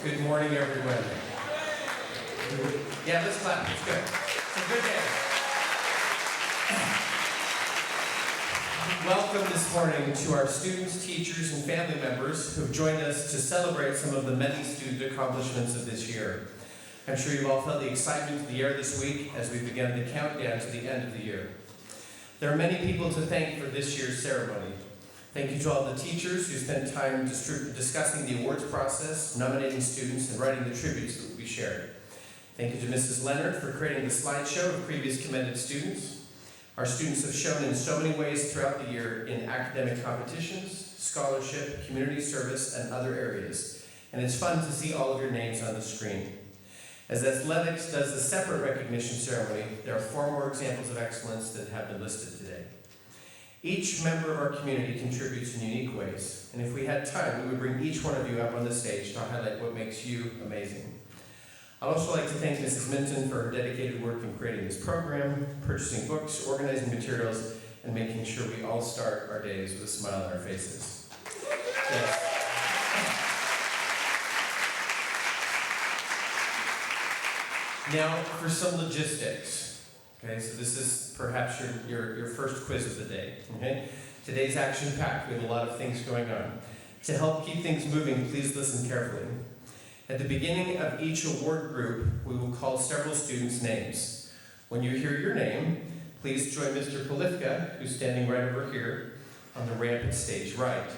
Good morning, everyone. Yeah, let's clap. It's good. It's a good day. Welcome this morning to our students, teachers, and family members who have joined us to celebrate some of the many student accomplishments of this year. I'm sure you've all felt the excitement of the air this week as we begin the countdown to the end of the year. There are many people to thank for this year's ceremony. Thank you to all the teachers who spent time discussing the awards process, nominating students, and writing the tributes that will be shared. Thank you to Mrs. Leonard for creating the slideshow of previous commended students. Our students have shown in so many ways throughout the year in academic competitions, scholarship, community service, and other areas. And it's fun to see all of your names on the screen. As athletics does a separate recognition ceremony, there are 4 more examples of excellence that have been listed today. Each member of our community contributes in unique ways, and if we had time, we would bring each one of you up on the stage to highlight what makes you amazing. I'd also like to thank Mrs. Minton for her dedicated work in creating this program, purchasing books, organizing materials, and making sure we all start our days with a smile on our faces. Yes. Now, for some logistics. Okay, so this is perhaps your first quiz of the day. Okay? Today's action-packed. We have a lot of things going on. To help keep things moving, please listen carefully. At the beginning of each award group, we will call several students' names. When you hear your name, please join Mr. Polifka, who's standing right over here on the ramp at stage right.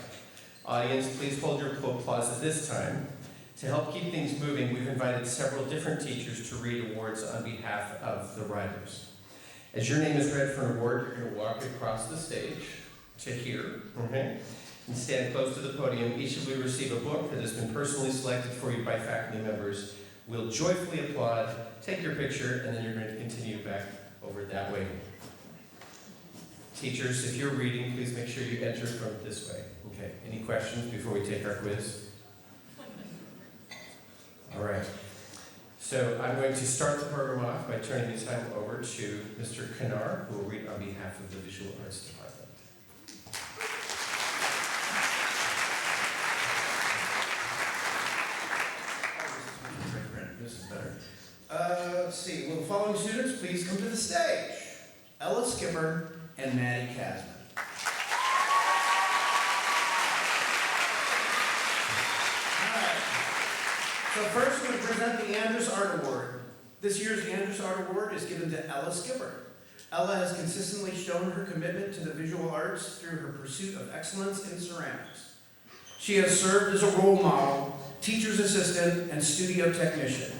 Audience, please hold your applause at this time. To help keep things moving, we've invited several different teachers to read awards on behalf of the writers. As your name is read for an award, you're going to walk across the stage to here, okay? And stand close to the podium. Each of you will receive a book that has been personally selected for you by faculty members. We'll joyfully applaud, take your picture, and then you're going to continue back over that way. Teachers, if you're reading, please make sure you enter from this way. Okay, any questions before we take our quiz? All right. So I'm going to start the program off by turning the time over to Mr. Kanar, who will read on behalf of the Visual Arts Department. This is better. Let's see. Will the following students please come to the stage? Ella Skipper and Maddie Casman. So first, we present the Andrus Art Award. This year's Andrus Art Award is given to Ella Skipper. Ella has consistently shown her commitment to the visual arts through her pursuit of excellence in ceramics. She has served as a role model, teacher's assistant, and studio technician.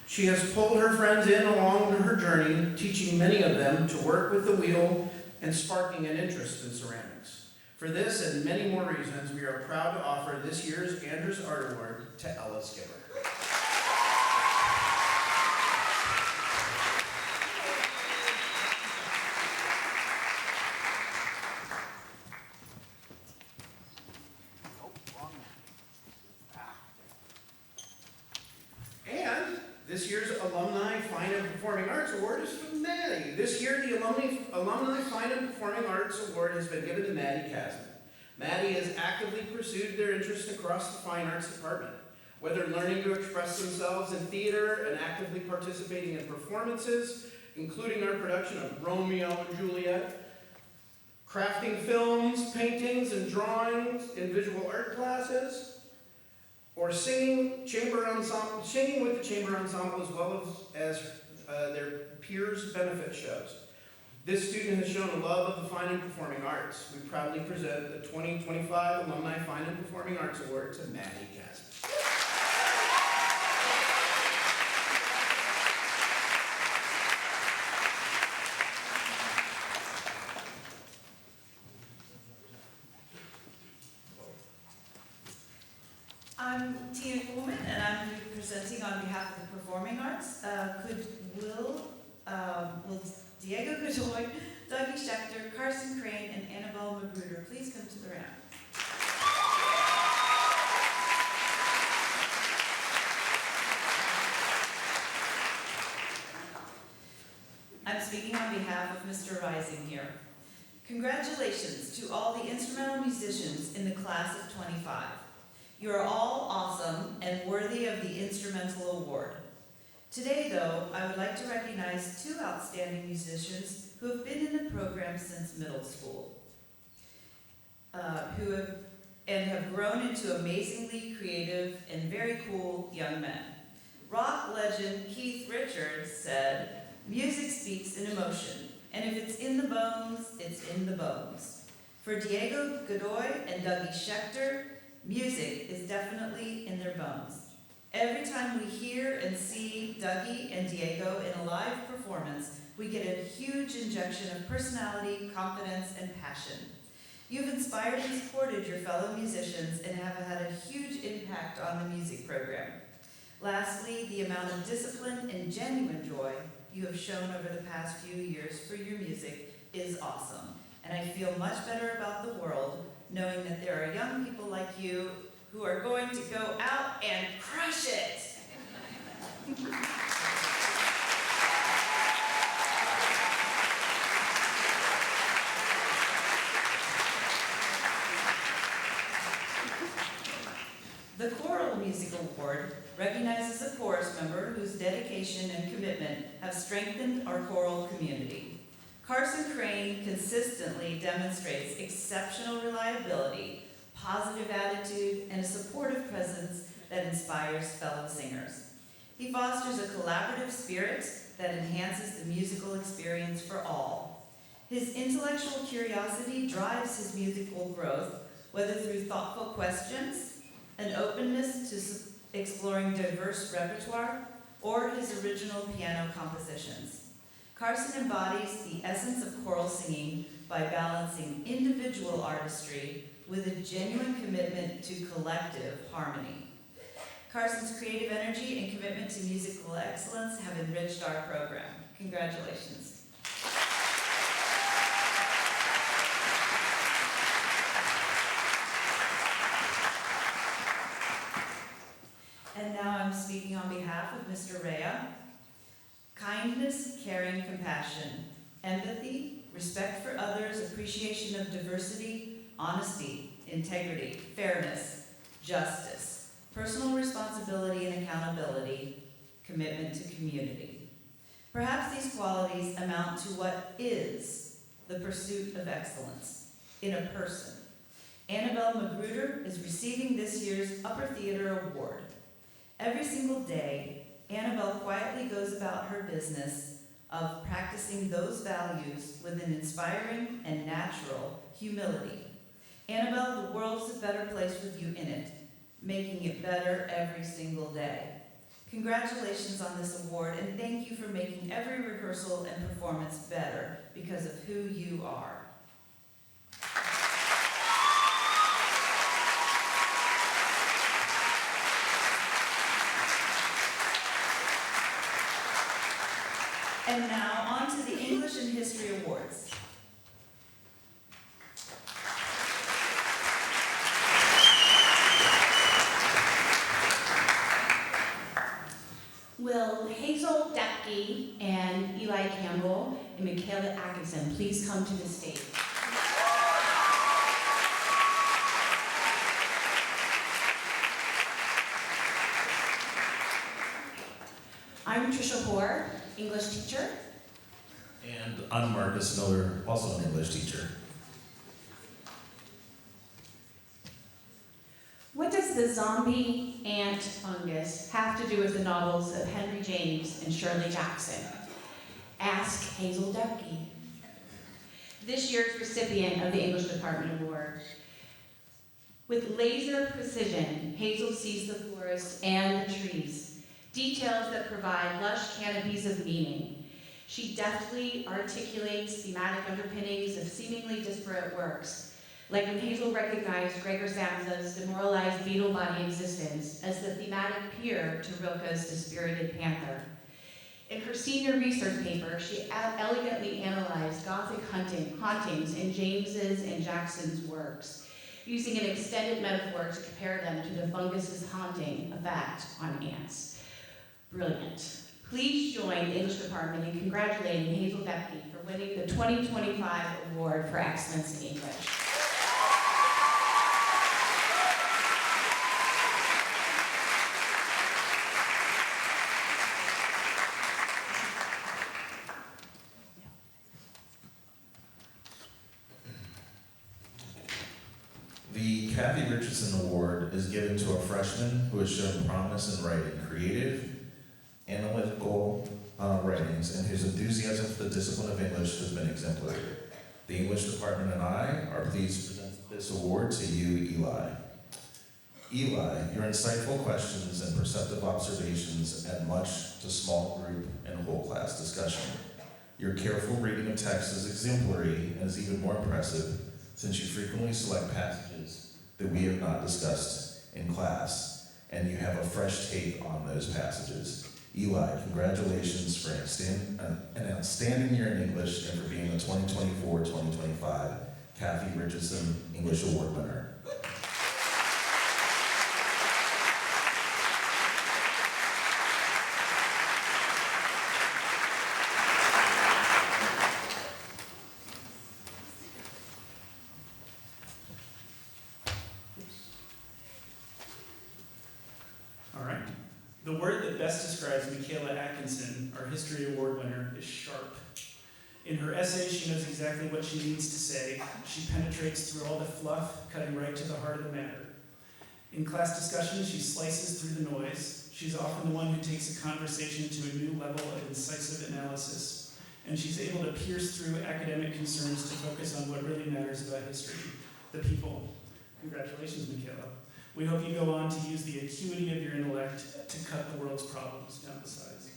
She has pulled her friends in along her journey, teaching many of them to work with the wheel and sparking an interest in ceramics. For this and many more reasons, we are proud to offer this year's Andrus Art Award to Ella Skipper. And this year's Alumni Fine and Performing Arts Award is for Maddie. This year, the Alumni Fine and Performing Arts Award has been given to Maddie Casman. Maddie has actively pursued their interest across the Fine Arts Department, whether learning to express themselves in theater and actively participating in performances, including our production of Romeo and Juliet, crafting films, paintings, and drawings in visual art classes, or singing with the chamber ensemble as well as their peers' benefit shows. This student has shown a love of the fine and performing arts. We proudly present the 2025 Alumni Fine and Performing Arts Award to Maddie Casman. I'm Tina Coleman, and I'm presenting on behalf of the Performing Arts. Will Diego Godoy, Dougie Schechter, Carson Crane, and Annabelle Magruder please come to the ramp? I'm speaking on behalf of Mr. Rising here. Congratulations to all the instrumental musicians in the class of 25. You are all awesome and worthy of the Instrumental Award. Today, though, I would like to recognize two outstanding musicians who have been in the program since middle school, who have grown into amazingly creative and very cool young men. Rock legend Keith Richards said, "Music speaks in emotion, and if it's in the bones, it's in the bones." For Diego Godoy and Dougie Schechter, music is definitely in their bones. Every time we hear and see Dougie and Diego in a live performance, we get a huge injection of personality, confidence, and passion. You've inspired and supported your fellow musicians and have had a huge impact on the music program. Lastly, the amount of discipline and genuine joy you have shown over the past few years for your music is awesome. And I feel much better about the world knowing that there are young people like you who are going to go out and crush it. The Choral Music Award recognizes a chorus member whose dedication and commitment have strengthened our choral community. Carson Crane consistently demonstrates exceptional reliability, positive attitude, and a supportive presence that inspires fellow singers. He fosters a collaborative spirit that enhances the musical experience for all. His intellectual curiosity drives his musical growth, whether through thoughtful questions, an openness to exploring diverse repertoire, or his original piano compositions. Carson embodies the essence of choral singing by balancing individual artistry with a genuine commitment to collective harmony. Carson's creative energy and commitment to musical excellence have enriched our program. Congratulations. And now I'm speaking on behalf of Mr. Rea. Kindness, caring, compassion, empathy, respect for others, appreciation of diversity, honesty, integrity, fairness, justice, personal responsibility and accountability, commitment to community. Perhaps these qualities amount to what is the pursuit of excellence in a person. Annabelle Magruder is receiving this year's Upper Theater Award. Every single day, Annabelle quietly goes about her business of practicing those values with an inspiring and natural humility. Annabelle, the world's a better place with you in it, making it better every single day. Congratulations on this award, and thank you for making every rehearsal and performance better because of who you are. And now, on to the English and History Awards. Will Hazel Depke and Eli Campbell and Michaela Atkinson please come to the stage? I'm Tricia Hoare, English teacher. And I'm Marcus Miller, also an English teacher. What does the zombie ant fungus have to do with the novels of Henry James and Shirley Jackson? Ask Hazel Depke. This year's recipient of the English Department Award. With laser precision, Hazel sees the forest and the trees, details that provide lush canopies of meaning. She deftly articulates thematic underpinnings of seemingly disparate works, like when Hazel recognized Gregor Samsa's demoralized beetle body existence as the thematic peer to Rilke's Dispirited Panther. In her senior research paper, she elegantly analyzed Gothic hauntings in James's and Jackson's works, using an extended metaphor to compare them to the fungus's haunting effect on ants. Brilliant. Please join the English department in congratulating Hazel Depke for winning the 2025 Award for Excellence in English. is given to a freshman who has shown promise in writing creative, analytical writings, and whose enthusiasm for the discipline of English has been exemplary. The English department and I are pleased to present this award to you, Eli. Eli, your insightful questions and perceptive observations add much to small group and whole class discussion. Your careful reading of text is exemplary and is even more impressive since you frequently select passages that we have not discussed in class, and you have a fresh take on those passages. Eli, congratulations for an outstanding year in English and for being the 2024-2025 Kathy Richardson English Award winner. All right. The word that best describes Michaela Atkinson, our History Award winner, is sharp. In her essay, she knows exactly what she needs to say. She penetrates through all the fluff, cutting right to the heart of the matter. In class discussions, she slices through the noise. She's often the one who takes a conversation to a new level of incisive analysis. And she's able to pierce through academic concerns to focus on what really matters about history, the people. Congratulations, Michaela. We hope you go on to use the acuity of your intellect to cut the world's problems down to size.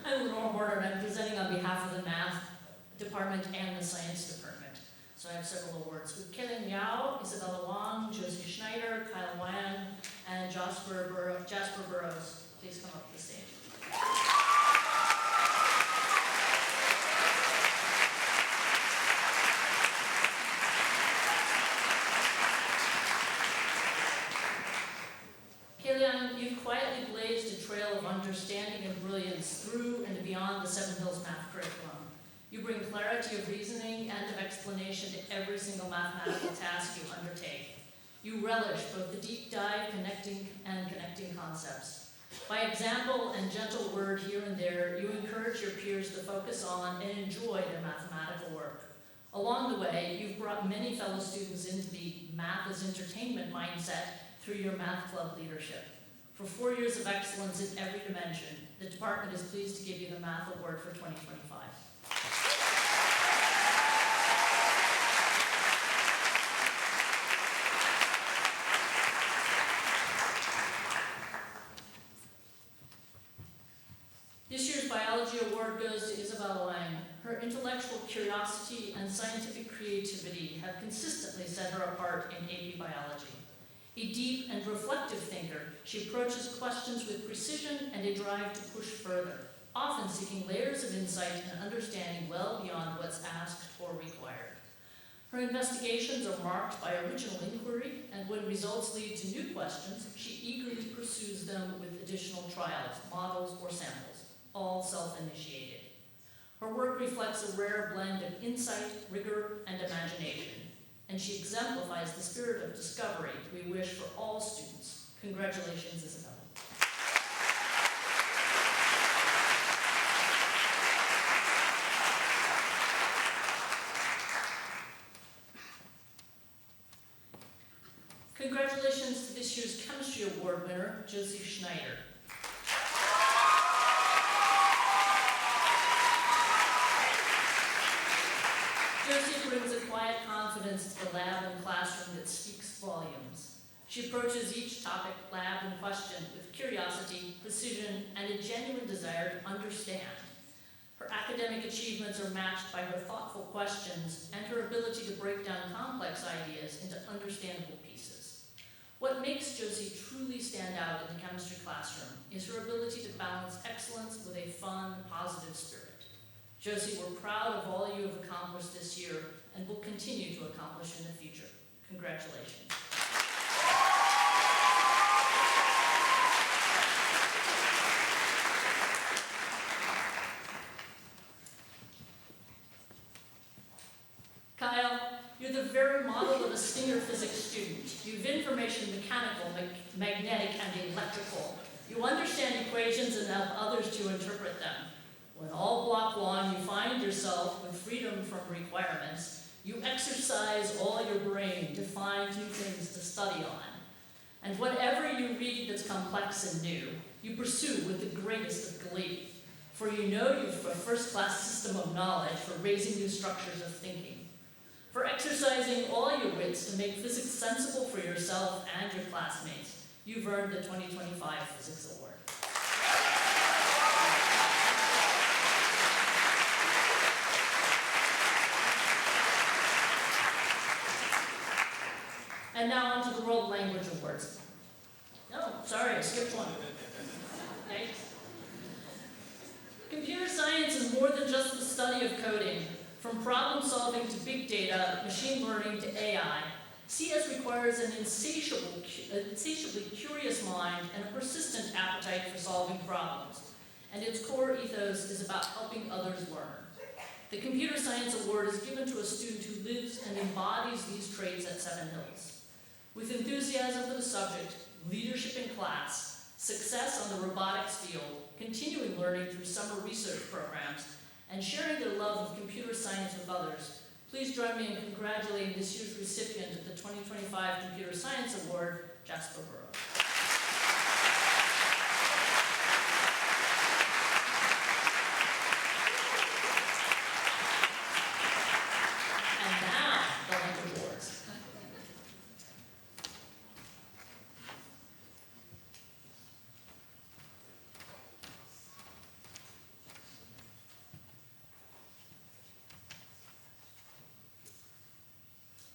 I'm Lenore Horner, and I'm presenting on behalf of the Math Department and the Science Department. So I have several awards. With Kelly Miao, Isabella Wong, Josie Schneider, Kyle Wan, and Jasper Burrows. Please come up to the stage. Kilian, you've quietly blazed a trail of understanding and brilliance through and beyond the Seven Hills math curriculum. You bring clarity of reasoning and of explanation to every single mathematical task you undertake. You relish both the deep dive connecting concepts. By example and gentle word here and there, you encourage your peers to focus on and enjoy their mathematical work. Along the way, you've brought many fellow students into the math as entertainment mindset through your math club leadership. For 4 years of excellence in every dimension, the department is pleased to give you the Math Award for 2025. This year's Biology Award goes to Isabella Wang. Her intellectual curiosity and scientific creativity have consistently set her apart in AP Biology. A deep and reflective thinker, she approaches questions with precision and a drive to push further, often seeking layers of insight and understanding well beyond what's asked or required. Her investigations are marked by original inquiry, and when results lead to new questions, she eagerly pursues them with additional trials, models, or samples, all self-initiated. Her work reflects a rare blend of insight, rigor, and imagination, and she exemplifies the spirit of discovery we wish for all students. Congratulations, Isabella. Congratulations to this year's Chemistry Award winner, Josie Schneider. Josie brings a quiet confidence to the lab and classroom that speaks volumes. She approaches each topic, lab, and question with curiosity, precision, and a genuine desire to understand. Her academic achievements are matched by her thoughtful questions and her ability to break down complex ideas into understandable pieces. What makes Josie truly stand out in the chemistry classroom is her ability to balance excellence with a fun, positive spirit. Josie, we're proud of all you have accomplished this year and will continue to accomplish in the future. Congratulations. Kyle, you're the very model of a Stinger physics student. You've information mechanical, magnetic, and electrical. You understand equations and help others to interpret them. When all block long, you find yourself with freedom from requirements. You exercise all your brain to find new things to study on. And whatever you read that's complex and new, you pursue with the greatest of glee. For you know you've a first-class system of knowledge for raising new structures of thinking. For exercising all your wits to make physics sensible for yourself and your classmates, you've earned the 2025 Physics Award. And now on to the World Language Awards. No, sorry, I skipped one. Yikes. Computer science is more than just the study of coding. From problem solving to big data, machine learning to AI, CS requires an insatiably curious mind and a persistent appetite for solving problems. And its core ethos is about helping others learn. The Computer Science Award is given to a student who lives and embodies these traits at Seven Hills. With enthusiasm for the subject, leadership in class, success on the robotics field, continuing learning through summer research programs, and sharing their love of computer science with others, please join me in congratulating this year's recipient of the 2025 Computer Science Award, Jasper Burrow. And now, the language awards.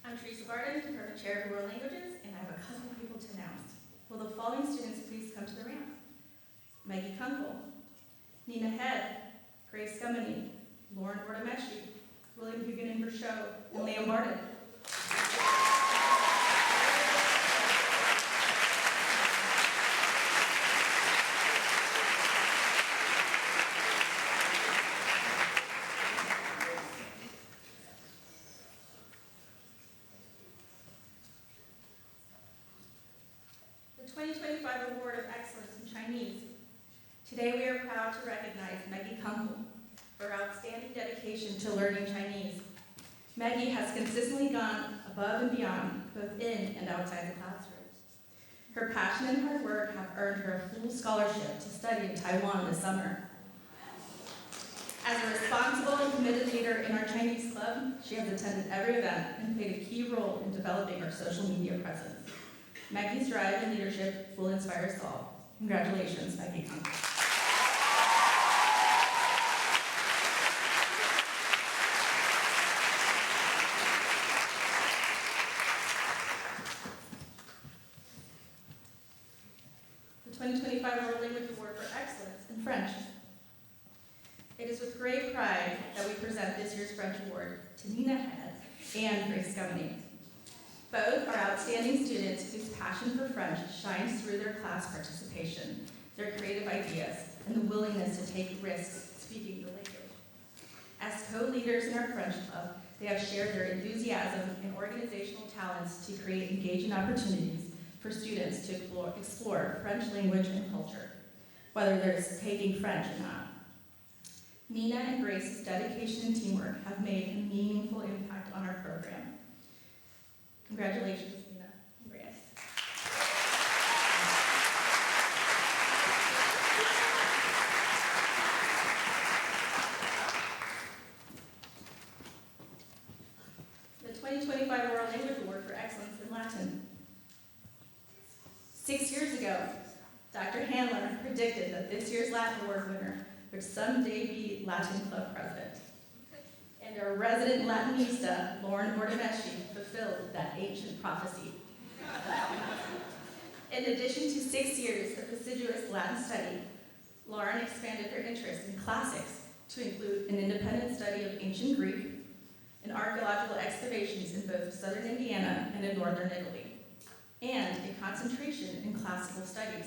I'm Teresa Barden, Department Chair of World Languages, and I have a couple of people to announce. Will the following students please come to the ramp? Maggie Kunkel, Nina Head, Grace Gummany, Lauren Ordameshi, William Huguenin Berchot, and Liam Barden. The 2025 Award of Excellence in Chinese. Today we are proud to recognize Maggie Kunkel for outstanding dedication to learning Chinese. Maggie has consistently gone above and beyond, both in and outside the classrooms. Her passion and hard work have earned her a full scholarship to study in Taiwan this summer. As a responsible and committed leader in our Chinese club, she has attended every event and played a key role in developing our social media presence. Maggie's drive and leadership will inspire us all. Congratulations, Maggie Kunkel. The 2025 World Language Award for Excellence in French. It is with great pride that we present this year's French Award to Nina Head and Grace Gummany. Both are outstanding students whose passion for French shines through their class participation, their creative ideas, and the willingness to take risks speaking the language. As co-leaders in our French club, they have shared their enthusiasm and organizational talents to create engaging opportunities for students to explore French language and culture, whether they're taking French or not. Nina and Grace's dedication and teamwork have made a meaningful impact on our program. Congratulations, Nina and Grace. The 2025 World Language Award for Excellence in Latin. 6 years ago, Dr. Handler predicted that this year's Latin Award winner would someday be Latin Club president. And our resident Latinista, Lauren Ordameshi, fulfilled that ancient prophecy. In addition to 6 years of assiduous Latin study, Lauren expanded her interest in classics to include an independent study of ancient Greek and archaeological excavations in both southern Indiana and in northern Italy, and a concentration in classical studies.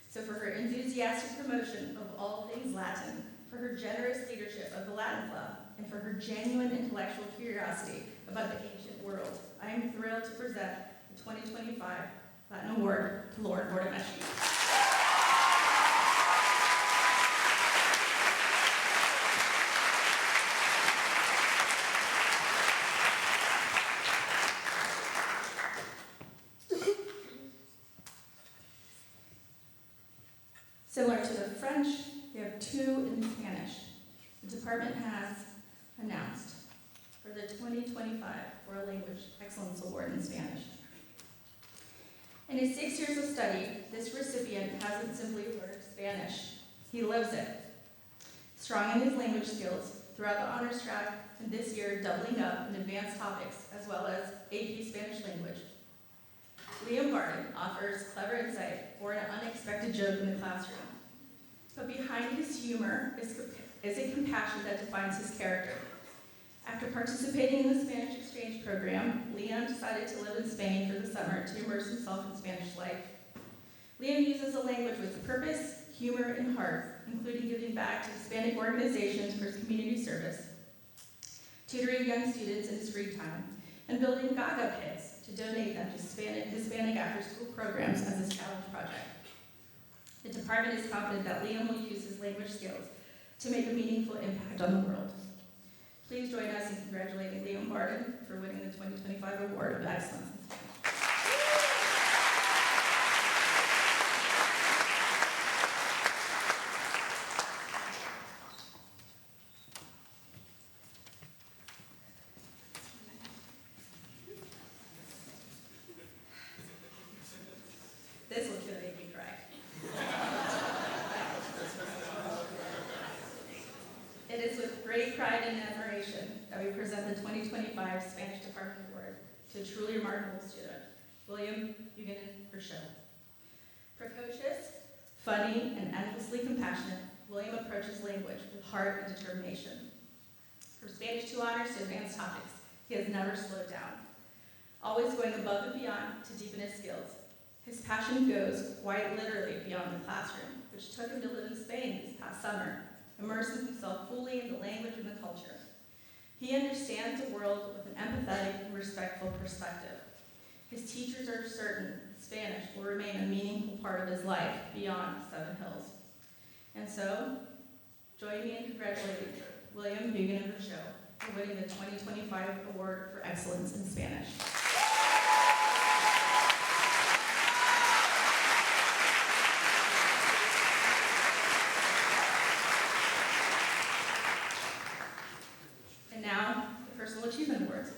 So for her enthusiastic promotion of all things Latin, for her generous leadership of the Latin Club, and for her genuine intellectual curiosity about the ancient world. I am thrilled to present the 2025 Latin Award to Lauren Bordameshi. Similar to the French, we have 2 in Spanish. The department has announced for the 2025 World Language Excellence Award in Spanish. In his 6 years of study, this recipient hasn't simply learned Spanish, he lives it. Strong in his language skills, throughout the honors track, and this year doubling up in advanced topics as well as AP Spanish language. Liam Barton offers clever insight or an unexpected joke in the classroom. But behind his humor is a compassion that defines his character. After participating in the Spanish exchange program, Liam decided to live in Spain for the summer to immerse himself in Spanish life. Liam uses a language with purpose, humor, and heart, including giving back to Hispanic organizations for his community service, tutoring young students in his free time, and building Gaga pits to donate them to Hispanic after-school programs as his challenge project. The department is confident that Liam will use his language skills to make a meaningful impact on the world. Please join us in congratulating Liam Barton for winning the 2025 Award of Excellence. This one's gonna make me cry. It is with great pride and admiration that we present the 2025 Spanish Department Award to a truly remarkable student, William Huguenin-Rousseau. Precocious, funny, and endlessly compassionate, William approaches language with heart and determination. From Spanish 2 honors to advanced topics, he has never slowed down, always going above and beyond to deepen his skills. His passion goes quite literally beyond the classroom, which took him to live in Spain this past summer, immersing himself fully in the language and the culture. He understands the world with an empathetic and respectful perspective. His teachers are certain Spanish will remain a meaningful part of his life beyond Seven Hills. And so, join me in congratulating William Huguenin-Rousseau for winning the 2025 Award for Excellence in Spanish. And now, the Personal Achievement Awards.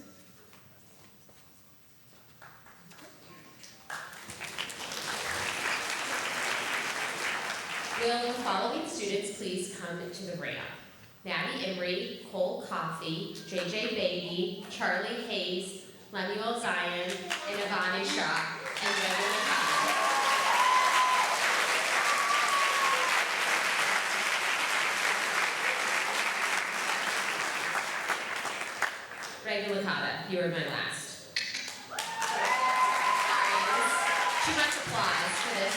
Will the following students please come to the ramp? Maddie Emery, Cole Coffey, JJ Beatty, Charlie Hayes, Lemuel Zion, and Ivani Shaw, and Regan Licata. Regan Licata, you were my last. Too much applause for this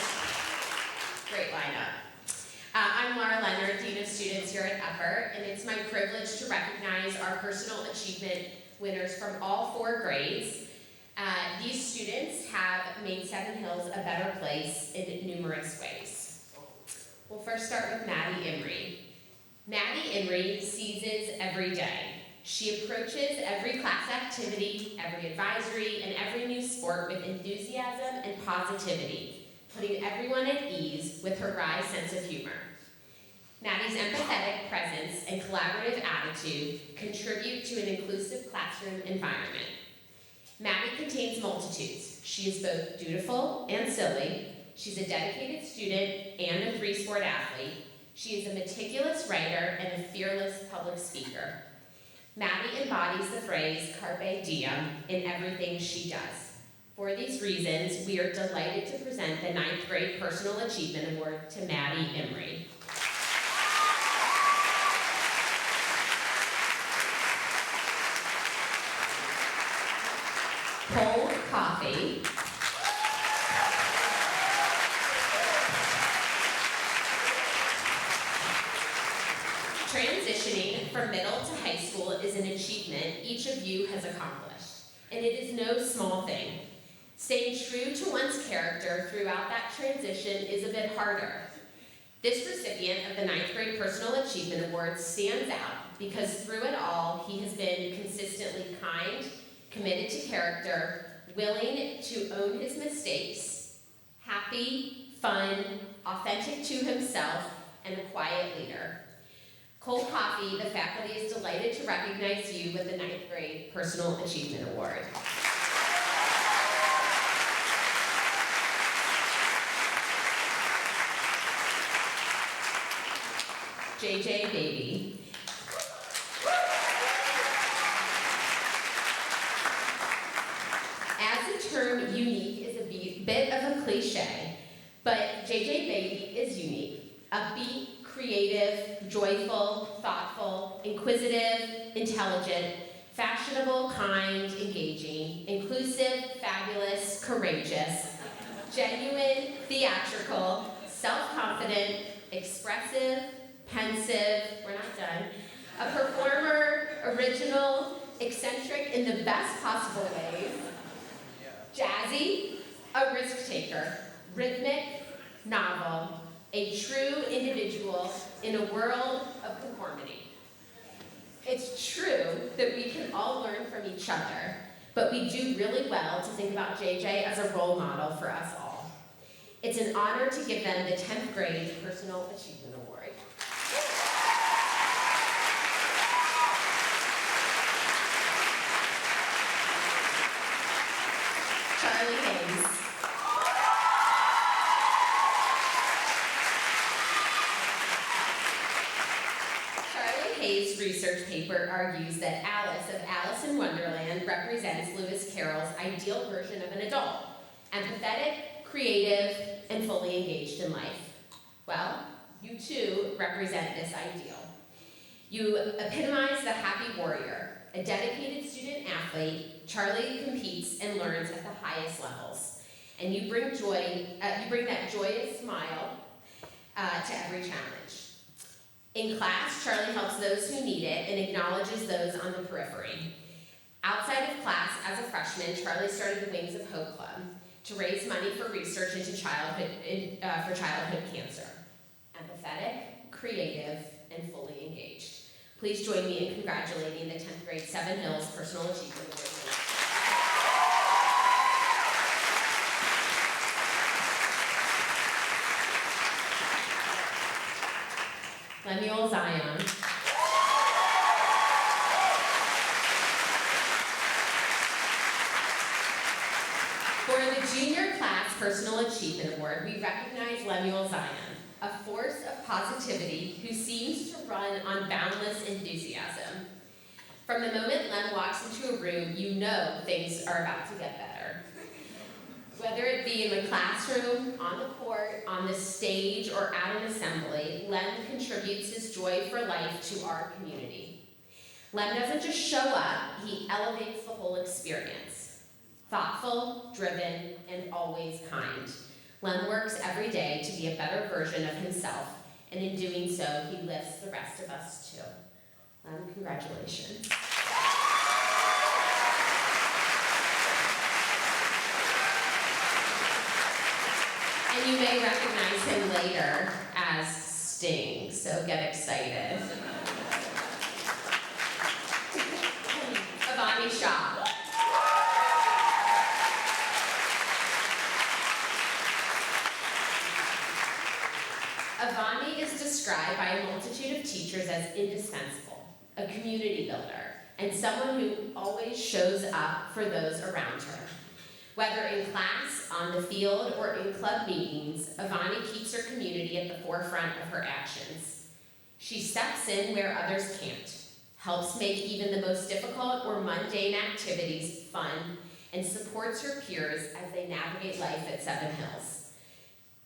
great lineup. I'm Laura Leonard, Dean of Students here at Upper, and it's my privilege to recognize our personal achievement winners from all 4 grades. These students have made Seven Hills a better place in numerous ways. We'll first start with Maddie Emery. Maddie Emery seizes every day. She approaches every class activity, every advisory, and every new sport with enthusiasm and positivity, putting everyone at ease with her wry sense of humor. Maddie's empathetic presence and collaborative attitude contribute to an inclusive classroom environment. Maddie contains multitudes. She is both dutiful and silly. She's a dedicated student and a 3-sport athlete. She is a meticulous writer and a fearless public speaker. Maddie embodies the phrase carpe diem in everything she does. For these reasons, we are delighted to present the 9th grade Personal Achievement Award to Maddie Emery. Cole Coffey. Transitioning from middle to high school is an achievement each of you has accomplished, and it is no small thing. Staying true to one's character throughout that transition is a bit harder. This recipient of the 9th Grade Personal Achievement Award stands out because through it all, he has been consistently kind, committed to character, willing to own his mistakes, happy, fun, authentic to himself, and a quiet leader. Cole Coffey, the faculty is delighted to recognize you with the 9th Grade Personal Achievement Award. JJ Baby. As a term, unique is a bit of a cliche, but JJ Baby is unique. Upbeat, creative, joyful, thoughtful, inquisitive, intelligent, fashionable, kind, engaging, inclusive, fabulous, courageous, genuine, theatrical, self-confident, expressive, pensive, we're not done, a performer, original, eccentric in the best possible ways, jazzy, a risk taker, rhythmic, novel, a true individual in a world of conformity. It's true that we can all learn from each other, but we do really well to think about JJ as a role model for us all. It's an honor to give them the 10th Grade Personal Achievement Award. Charlie Hayes. Charlie Hayes' research paper argues that Alice of Alice in Wonderland represents Lewis Carroll's ideal version of an adult, empathetic, creative, and fully engaged in life. Well, you too represent this ideal. You epitomize the happy warrior, a dedicated student athlete. Charlie competes and learns at the highest levels, and you bring joy. You bring that joyous smile to every challenge. In class, Charlie helps those who need it and acknowledges those on the periphery. Outside of class, as a freshman, Charlie started the Wings of Hope Club to raise money for research into childhood cancer. Empathetic, creative, and fully engaged. Please join me in congratulating the 10th grade Seven Hills Personal Achievement Award winner. Lemuel Zion. For the Junior Class Personal Achievement Award, we recognize Lemuel Zion, a force of positivity who seems to run on boundless enthusiasm. From the moment Lem walks into a room, you know things are about to get better. Whether it be in the classroom, on the court, on the stage, or at an assembly, Lem contributes his joy for life to our community. Lem doesn't just show up, he elevates the whole experience. Thoughtful, driven, and always kind. Lem works every day to be a better version of himself, and in doing so, he lifts the rest of us too. Lem, congratulations. And you may recognize him later as Sting, so get excited. Avani Shah. Avani is described by a multitude of teachers as indispensable, a community builder, and someone who always shows up for those around her. Whether in class, on the field, or in club meetings, Avani keeps her community at the forefront of her actions. She steps in where others can't, helps make even the most difficult or mundane activities fun, and supports her peers as they navigate life at Seven Hills.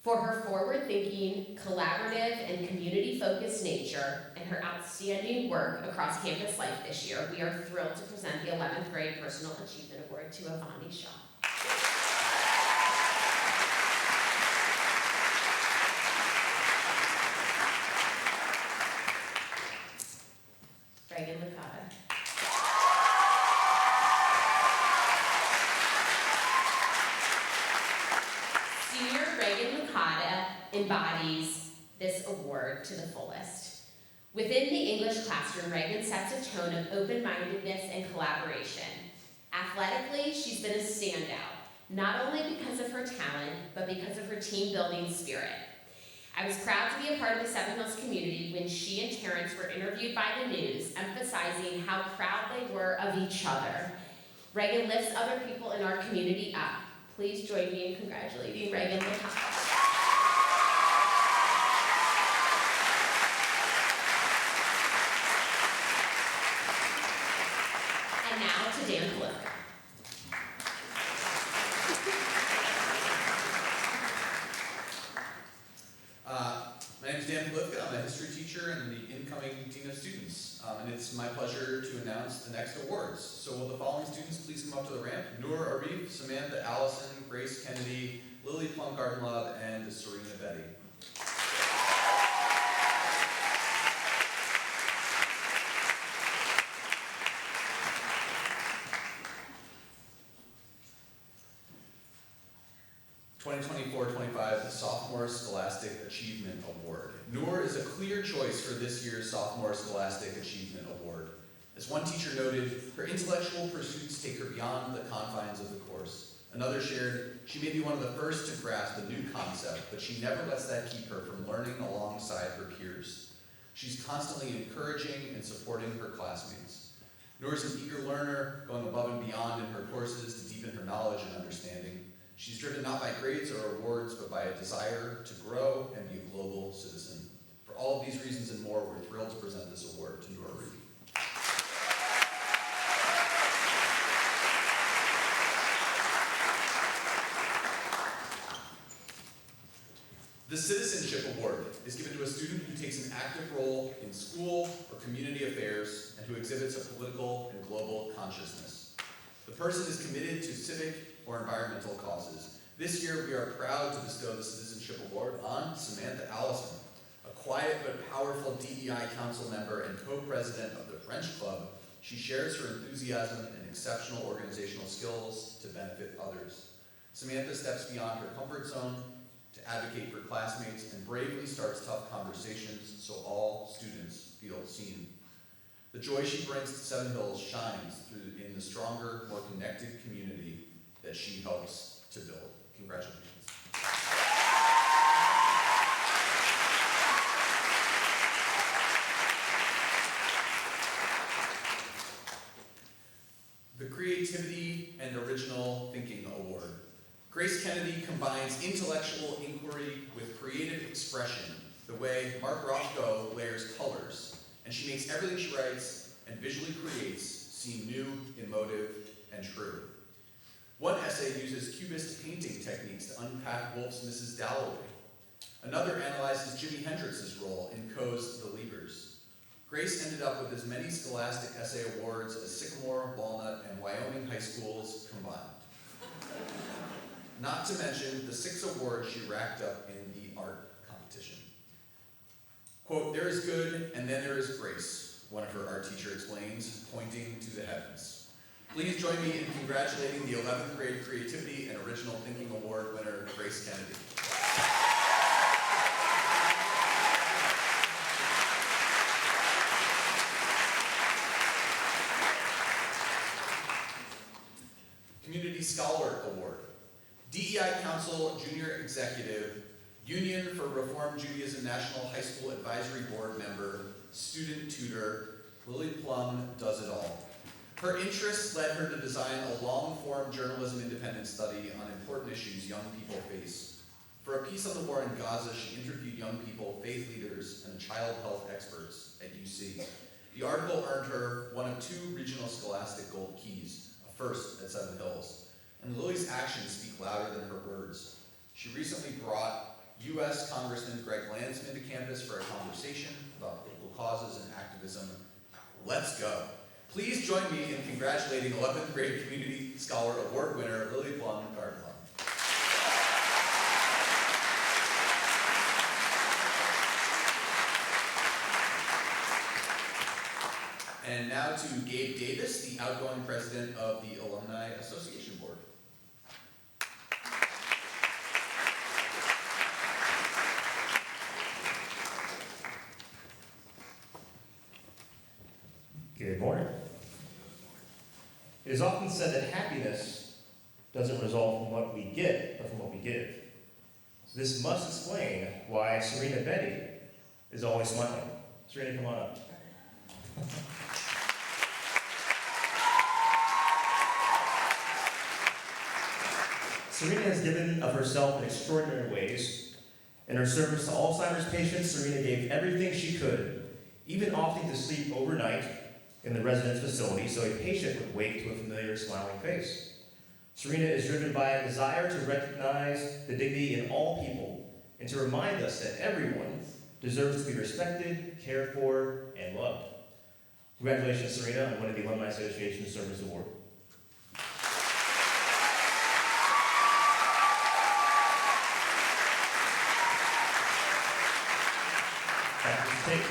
For her forward-thinking, collaborative, and community-focused nature, and her outstanding work across campus life this year, we are thrilled to present the 11th Grade Personal Achievement Award to Avani Shah. Reagan Licata. embodies this award to the fullest. Within the English classroom, Reagan sets a tone of open-mindedness and collaboration. Athletically, she's been a standout, not only because of her talent, but because of her team-building spirit. I was proud to be a part of the Seven Hills community when she and Terrence were interviewed by the news, emphasizing how proud they were of each other. Reagan lifts other people in our community up. Please join me in congratulating Reagan Lataka. And now to Dan Polifka. My name is Dan Polifka. I'm a history teacher and the incoming Dean of Students. And it's my pleasure to announce the next awards. So will the following students please come up to the ramp? Noor Arif, Samantha Allison, Grace Kennedy, Lily Plum Gardenlove, and Serena Betty. The Sophomore Scholastic Achievement Award. Noor is a clear choice for this year's Sophomore Scholastic Achievement Award. As one teacher noted, her intellectual pursuits take her beyond the confines of the course. Another shared, she may be one of the first to grasp a new concept, but she never lets that keep her from learning alongside her peers. She's constantly encouraging and supporting her classmates. Noor is an eager learner, going above and beyond in her courses to deepen her knowledge and understanding. She's driven not by grades or awards, but by a desire to grow and be a global citizen. For all of these reasons and more, we're thrilled to present this award to Noor Arif. The Citizenship Award is given to a student who takes an active role in school or community affairs and who exhibits a political and global consciousness. The person is committed to civic or environmental causes. This year, we are proud to bestow the Citizenship Award on Samantha Allison, a quiet but powerful DEI council member and co-president of the French Club. She shares her enthusiasm and exceptional organizational skills to benefit others. Samantha steps beyond her comfort zone to advocate for classmates and bravely starts tough conversations so all students feel seen. The joy she brings to Seven Hills shines through in the stronger, more connected community that she helps to build. Congratulations. The Creativity and Original Thinking Award. Grace Kennedy combines intellectual inquiry with creative expression, the way Mark Rothko layers colors, and she makes everything she writes and visually creates seem new, emotive, and true. One essay uses cubist painting techniques to unpack Woolf's Mrs. Dalloway. Another analyzes Jimi Hendrix's role in Coe's The Leaguers. Grace ended up with as many Scholastic Essay Awards as Sycamore, Walnut, and Wyoming high schools combined. Not to mention the 6 awards she racked up in the art competition. Quote, "There is good, and then there is grace," one of her art teacher explains, pointing to the heavens. Please join me in congratulating the 11th grade Creativity and Original Thinking Award winner, Grace Kennedy. Community Scholar Award. DEI Council Junior Executive, Union for Reform Judaism National High School Advisory Board member, student tutor, Lily Plum does it all. Her interests led her to design a long-form journalism independent study on important issues young people face. For a piece on the war in Gaza, she interviewed young people, faith leaders, and child health experts at UC. The article earned her one of 2 regional Scholastic Gold Keys, a first at Seven Hills. And Lily's actions speak louder than her words. She recently brought U.S. Congressman Greg Landsman to campus for a conversation about political causes and activism. Let's go. Please join me in congratulating 11th grade Community Scholar Award winner Lily Plum Gardenlove. And now to Gabe Davis, the outgoing president of the Alumni Association Board. often said that happiness doesn't result from what we get, but from what we give. This must explain why Serena Betty is always smiling. Serena, come on up. Serena has given of herself in extraordinary ways. In her service to Alzheimer's patients, Serena gave everything she could, even opting to sleep overnight in the residence facility so a patient would wake to a familiar smiling face. Serena is driven by a desire to recognize the dignity in all people and to remind us that everyone deserves to be respected, cared for, and loved. Congratulations, Serena, on winning the Alumni Association Service Award. Back to the tape.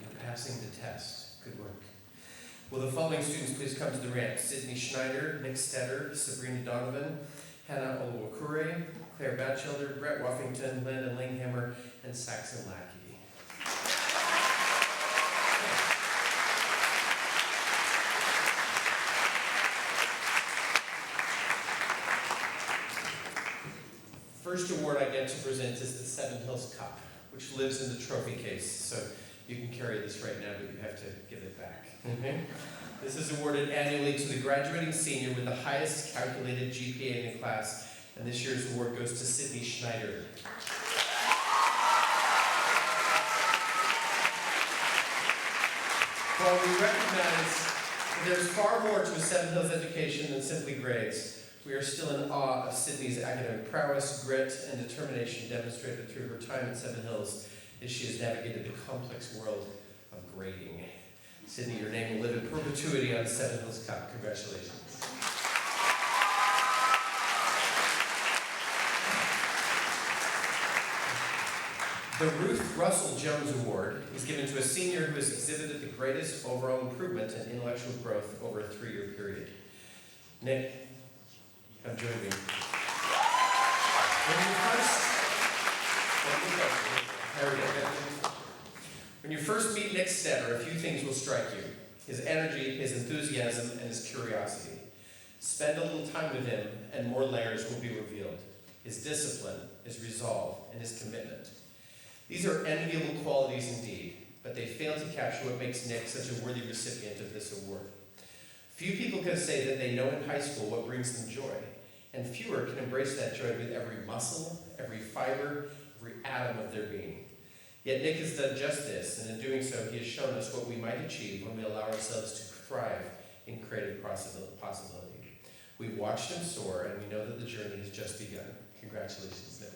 You're passing the test. Good work. Will the following students please come to the ramp? Sydney Schneider, Nick Stetter, Sabrina Donovan, Hannah Olwokure, Claire Batchelder, Brett Woffington, Landon Langhammer, and Saxon Lackey. First award I get to present is the Seven Hills Cup, which lives in the trophy case. So you can carry this right now, but you have to give it back. Okay? This is awarded annually to the graduating senior with the highest calculated GPA in the class, and this year's award goes to Sydney Schneider. While we recognize that there's far more to a Seven Hills education than simply grades, we are still in awe of Sydney's academic prowess, grit, and determination demonstrated through her time at Seven Hills as she has navigated the complex world of grading. Sydney, your name will live in perpetuity on the Seven Hills Cup. Congratulations. The Ruth Russell Jones Award is given to a senior who has exhibited the greatest overall improvement in intellectual growth over a 3-year period. Nick, come join me. When you first meet Nick Stetter, a few things will strike you. His energy, his enthusiasm, and his curiosity. Spend a little time with him, and more layers will be revealed. His discipline, his resolve, and his commitment. These are enviable qualities indeed, but they fail to capture what makes Nick such a worthy recipient of this award. Few people can say that they know in high school what brings them joy, and fewer can embrace that joy with every muscle, every fiber, every atom of their being. Yet Nick has done just this, and in doing so, he has shown us what we might achieve when we allow ourselves to thrive in creative possibility. We've watched him soar, and we know that the journey has just begun. Congratulations, Nick.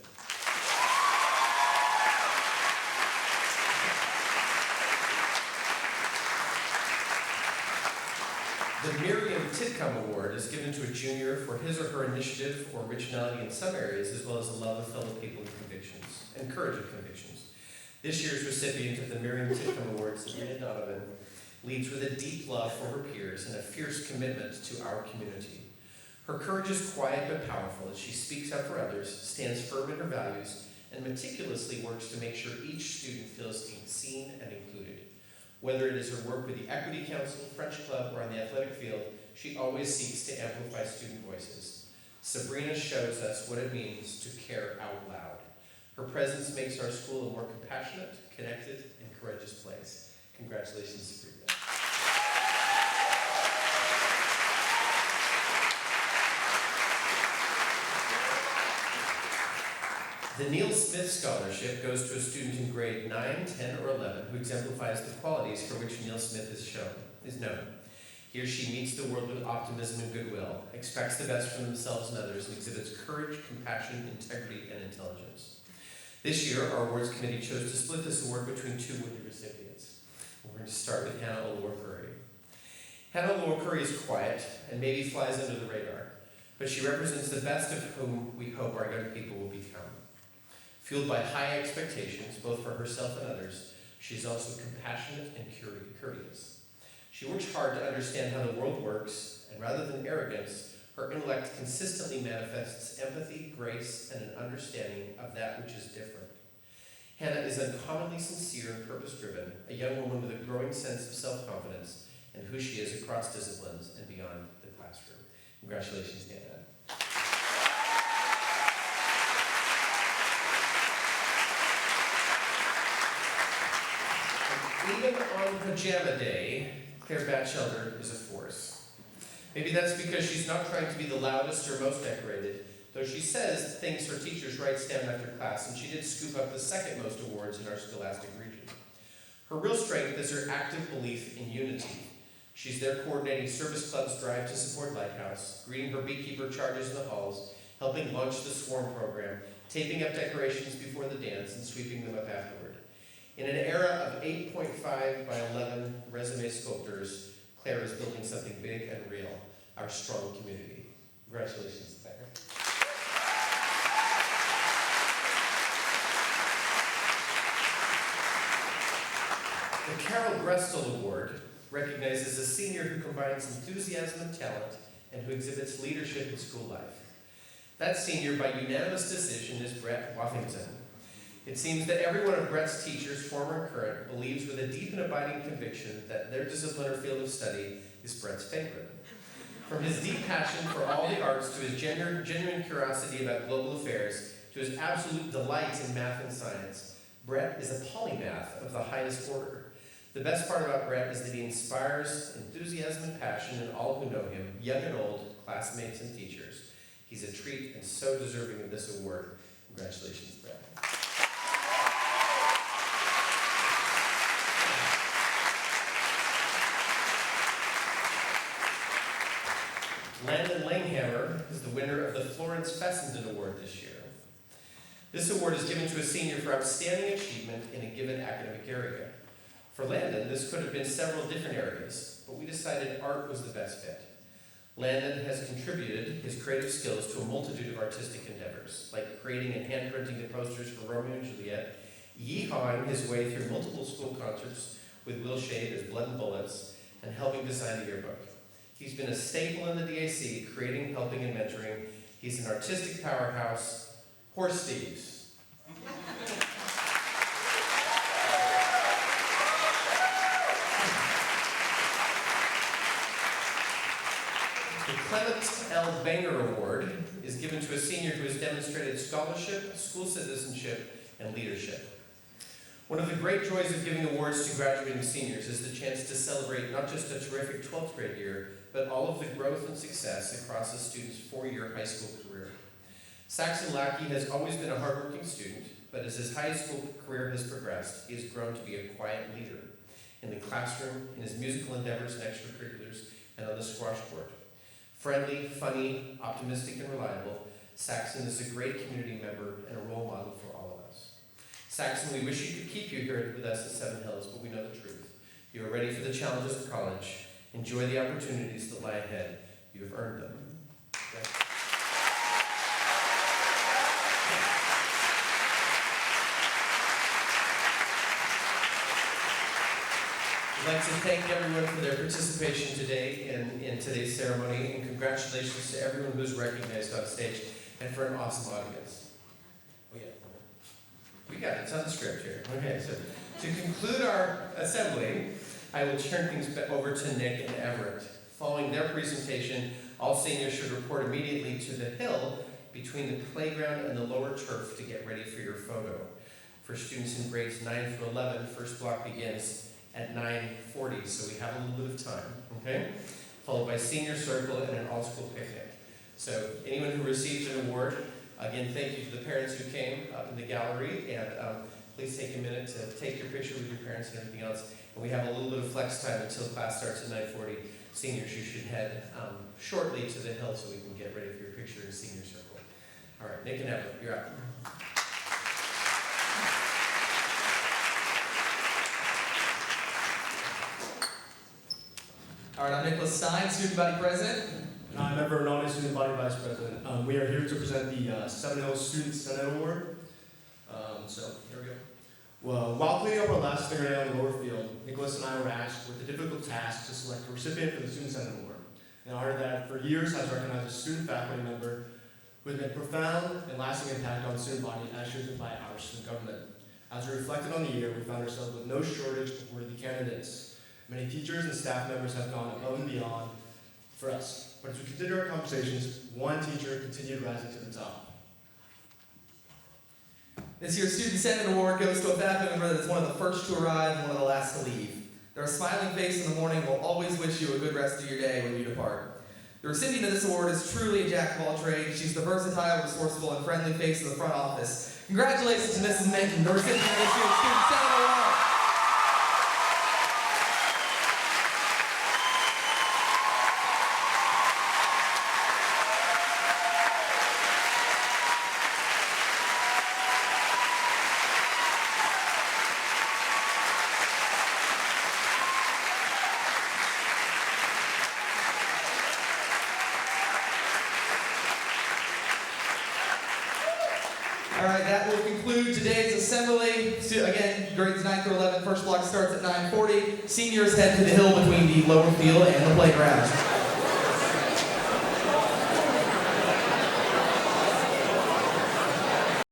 The Miriam Titcomb Award is given to a junior for his or her initiative or originality in some areas, as well as a love of fellow people and convictions, and courage of convictions. This year's recipient of the Miriam Titcomb Award, Sabrina Donovan, leads with a deep love for her peers and a fierce commitment to our community. Her courage is quiet but powerful as she speaks up for others, stands firm in her values, and meticulously works to make sure each student feels seen and included. Whether it is her work with the Equity Council, French Club, or on the athletic field, she always seeks to amplify student voices. Sabrina shows us what it means to care out loud. Her presence makes our school a more compassionate, connected, and courageous place. Congratulations, Sabrina. The Neil Smith Scholarship goes to a student in grade 9, 10, or 11 who exemplifies the qualities for which Neil Smith is known. He or she meets the world with optimism and goodwill, expects the best from themselves and others, and exhibits courage, compassion, integrity, and intelligence. This year, our awards committee chose to split this award between two worthy recipients. We're going to start with Hannah Olwokure. Hannah Olwokure is quiet and maybe flies under the radar, but she represents the best of whom we hope our young people will become. Fueled by high expectations, both for herself and others, she's also compassionate and curious. She works hard to understand how the world works, and rather than arrogance, her intellect consistently manifests empathy, grace, and an understanding of that which is different. Hannah is uncommonly sincere and purpose-driven, a young woman with a growing sense of self-confidence and who she is across disciplines and beyond the classroom. Congratulations, Hannah. Even on pajama day, Claire Batchelder is a force. Maybe that's because she's not trying to be the loudest or most decorated, though she says things her teachers write down after class, and she did scoop up the second most awards in our scholastic region. Her real strength is her active belief in unity. She's there coordinating Service Club's drive to support Lighthouse, greeting her beekeeper charges in the halls, helping launch the Swarm program, taping up decorations before the dance, and sweeping them up afterward. In an era of 8.5 by 11 resume sculptors, Claire is building something big and real, our strong community. Congratulations, Claire. The Carol Grestel Award recognizes a senior who combines enthusiasm and talent and who exhibits leadership in school life. That senior, by unanimous decision, is Brett Waffington. It seems that every one of Brett's teachers, former and current, believes with a deep and abiding conviction that their discipline or field of study is Brett's favorite. From his deep passion for all the arts to his genuine curiosity about global affairs to his absolute delight in math and science, Brett is a polymath of the highest order. The best part about Brett is that he inspires enthusiasm and passion in all who know him, young and old, classmates and teachers. He's a treat and so deserving of this award. Congratulations, Brett. Landon Langhammer is the winner of the Florence Fessenden Award this year. This award is given to a senior for outstanding achievement in a given academic area. For Landon, this could have been several different areas, but we decided art was the best fit. Landon has contributed his creative skills to a multitude of artistic endeavors, like creating and hand-printing the posters for Romeo and Juliet, yeehawing his way through multiple school concerts with Will Shade as Blood and Bullets, and helping design the yearbook. He's been a staple in the DAC, creating, helping, and mentoring. He's an artistic powerhouse. Horse Steves. The Clement L. Banger Award is given to a senior who has demonstrated scholarship, school citizenship, and leadership. One of the great joys of giving awards to graduating seniors is the chance to celebrate not just a terrific 12th grade year, but all of the growth and success across a student's 4-year high school career. Saxon Lackey has always been a hardworking student, but as his high school career has progressed, he has grown to be a quiet leader in the classroom, in his musical endeavors and extracurriculars, and on the squash court. Friendly, funny, optimistic, and reliable, Saxon is a great community member and a role model for all of us. Saxon, we wish we could keep you here with us at Seven Hills, but we know the truth. You are ready for the challenges of college. Enjoy the opportunities that lie ahead. You have earned them. Okay. I'd like to thank everyone for their participation today in today's ceremony, and congratulations to everyone who's recognized on stage, and for an awesome audience. Oh yeah, we got it. It's on the script here. Okay, so to conclude our assembly, I will turn things over to Nick and Everett. Following their presentation, all seniors should report immediately to the hill between the playground and the lower turf to get ready for your photo. For students in grades 9 through 11, first block begins at 9:40, so we have a little bit of time, okay? Followed by senior circle and an all-school picnic. So anyone who received an award, again, thank you to the parents who came up in the gallery, and please take a minute to take your picture with your parents and everything else. And we have a little bit of flex time until class starts at 9:40. Seniors, you should head shortly to the hill so we can get ready for your picture in senior circle. All right, Nick and Everett, you're up. All right, I'm Nicholas Stein, Student Body President. And I'm Everett Noni, Student Body Vice President. We are here to present the Seven Hills Student Senate Award. So here we go. Well, while cleaning up our last fingernail in the lower field, Nicholas and I were asked with the difficult task to select a recipient for the Student Senate Award. An honor that for years has recognized a student faculty member who has made profound and lasting impact on the student body as chosen by our student government. As we reflected on the year, we found ourselves with no shortage of worthy candidates. Many teachers and staff members have gone above and beyond for us. But as we continued our conversations, one teacher continued rising to the top. This year's Student Senate Award goes to a faculty member that's one of the first to arrive and one of the last to leave. Their smiling face in the morning will always wish you a good rest of your day when you depart. The recipient of this award is truly a jack of all trades. She's the versatile, resourceful, and friendly face of the front office. Congratulations to Mrs. Mencken, the recipient of this year's Student Senate Award. All right, that will conclude today's assembly. So again, grades 9 through 11, first block starts at 9:40. Seniors head to the hill between the lower field and the playground.